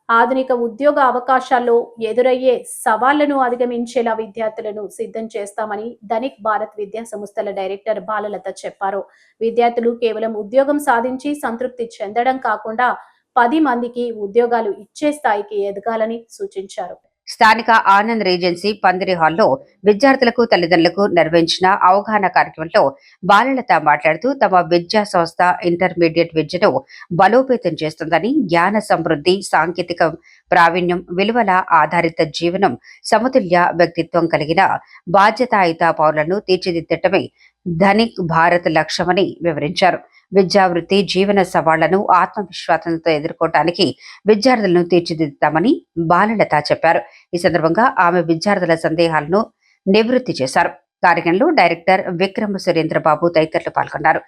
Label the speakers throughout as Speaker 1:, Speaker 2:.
Speaker 1: ఆధునిక ఉద్యోగ అవకాశాల్లో ఎదురయ్యే సవాళ్లను అధిగమించేలా విద్యార్థులను సిద్ధం చేస్తామని ధనిక్ భారత్ విద్యా సంస్థల డైరెక్టర్ బాలలత చెప్పారు. విద్యార్థులు కేవలం ఉద్యోగం సాధించి సంతృప్తి చెందడం కాకుండా 10 మందికి ఉద్యోగాలు ఇచ్చే స్థాయికి ఎదగాలని సూచించారు.
Speaker 2: స్థానిక ఆనంద్ రేజెన్సీ పందిరి హాల్లో విద్యార్థులకు తల్లిదండ్రులకు నిర్వహించిన అవగాహన కార్యక్రమంలో బాలలత మాట్లాడుతూ తమ విద్యా సంస్థ ఇంటర్మీడియట్ విద్యను బలోపేతం చేస్తుందని, జ్ఞాన సమృద్ధి, సాంకేతిక ప్రావీణ్యం, విలువల ఆధారిత జీవనం, సమతుల్య వ్యక్తిత్వం కలిగిన బాధ్యతాయుత పౌరులను తీర్చిదిద్దటమే ధనిక్ భారత్ లక్ష్యమని వివరించారు. విద్యావృత్తి జీవన సవాళ్లను ఆత్మవిశ్వాసంతో ఎదుర్కోవటానికి విద్యార్థులను తీర్చిదిద్దామని బాలలత చెప్పారు. ఈ సందర్భంగా ఆమె విద్యార్థుల సందేహాలను నివృత్తి చేశారు. కార్యక్రమంలో డైరెక్టర్ విక్రమ సురేంద్రబాబు తదితరులు పాల్గొన్నారు.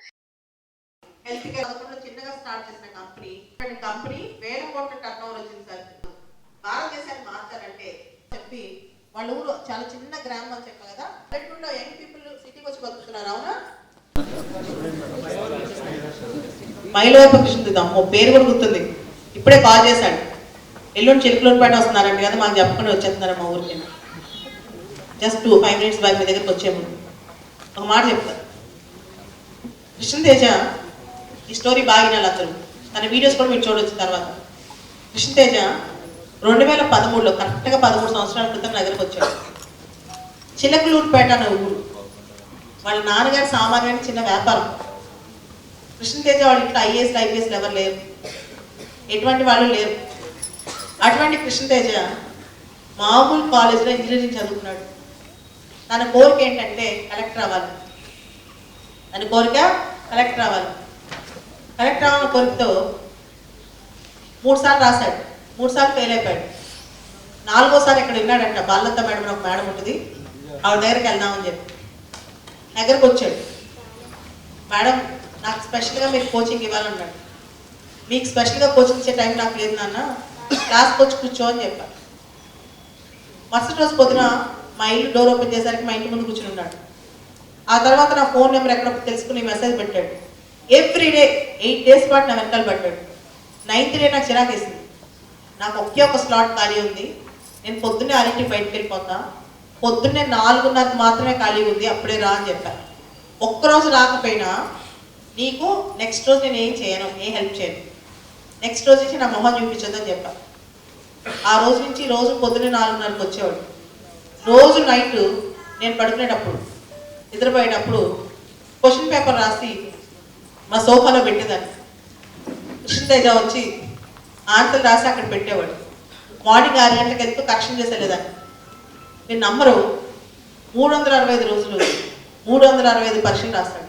Speaker 3: మైలో అమ్మో పేరు కూడా గుర్తుంది. ఇప్పుడే కాల్ చేశాడు, ఎల్లుండి చిలుకలూరుపేట వస్తున్నారండి కదా, మాకు చెప్పుకొని వచ్చేస్తున్నారు మా ఊరికి. జస్ట్ 5 minutes బ్యాక్ మీ దగ్గరికి వచ్చే ముందు ఒక మాట చెప్తారు. కృష్ణతేజ ఈ స్టోరీ బాగా వినాలి అందరూ, తన వీడియోస్ కూడా మీరు చూడవచ్చు. తర్వాత కృష్ణతేజ 2013లో కరెక్ట్గా 13 సంవత్సరాల క్రితం నా దగ్గరకు వచ్చాడు. చిలకలూరుపేట అనే ఊరు. వాళ్ళ నాన్నగారు సామాన్యమైన చిన్న వ్యాపారం. కృష్ణతేజ వాళ్ళ ఇంట్లో ఐఏఎస్లు ఎవరు లేరు, ఎటువంటి వాళ్ళు లేరు. అటువంటి కృష్ణతేజ మామూలు కాలేజీలో ఇంజనీరింగ్ చదువుకున్నాడు. తన కోరిక ఏంటంటే కలెక్టర్ అవ్వాలి. తన కోరిక కలెక్టర్ అవ్వాలి. కలెక్టర్ అవ్వాలన్న కోరికతో 3 సార్లు రాశాడు, 3 సార్లు ఫెయిల్ అయిపోయాడు. 4వసారి ఇక్కడ విన్నాడంట. బాలలత మేడం ఒక మేడం ఉంటుంది, ఆవిడ దగ్గరికి వెళ్దామని చెప్పి దగ్గరకు వచ్చాడు. మేడం నాకు స్పెషల్గా మీరు కోచింగ్ ఇవ్వాలన్నాడు. మీకు స్పెషల్గా కోచింగ్ ఇచ్చే టైం నాకు లేదు నాన్న, క్లాస్కి వచ్చి కూర్చో అని చెప్పాను. మరుసటి రోజు పొద్దున మా ఇల్లు డోర్ ఓపెన్ చేసరికి మా ఇంటి ముందు కూర్చుని ఉన్నాడు. ఆ తర్వాత నా ఫోన్ నెంబర్ ఎక్కడ తెలుసుకుని మెసేజ్ పెట్టాడు. ఎవ్రీడే 8 days పాటు నా వెనకాల పడ్డాడు. 9th డే నాకు చిరాకేసింది. నాకు ఒకే ఒక స్లాట్ ఖాళీ ఉంది, నేను పొద్దున్నే 6ంటికి బయటకు వెళ్ళిపోతా, పొద్దున్నే 4:30 మాత్రమే ఖాళీ ఉంది, అప్పుడే రా అని చెప్పాను. ఒక్కరోజు రాకపోయినా నీకు నెక్స్ట్ రోజు నేను ఏం చేయను, ఏ హెల్ప్ చేయను, నెక్స్ట్ రోజు నుంచి నా మొహం చూపించొద్దని చెప్పాను. ఆ రోజు నుంచి రోజు పొద్దున్నే 4:30కి వచ్చేవాడు. రోజు నైట్ నేను పడుకునేటప్పుడు నిద్రపోయేటప్పుడు క్వశ్చన్ పేపర్ రాసి మా సోఫాలో పెట్టేదాన్ని. కృష్ణతేజ వచ్చి ఆన్సర్ రాసి అక్కడ పెట్టేవాడు. మార్నింగ్ 6 గంటలకు వెళ్తూ కరెక్షన్ చేసేలేదాన్ని. మీరు నమ్మరు, 365 రోజులు 365 పరీక్షలు రాస్తాడు.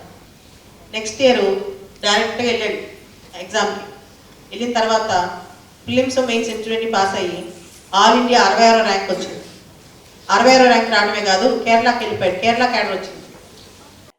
Speaker 3: నెక్స్ట్ ఇయర్ డైరెక్ట్గా వెళ్ళాడు ఎగ్జామ్కి. వెళ్ళిన తర్వాత ఫిలిమ్స్ మెయిన్స్ ఇంటర్వ్యూని పాస్ అయ్యి ఆల్ ఇండియా 66వ ర్యాంక్ వచ్చింది. 66వ ర్యాంక్ రావడమే కాదు, కేరళకి వెళ్ళిపోయాడు. కేరళ క్యాడర్ వచ్చింది.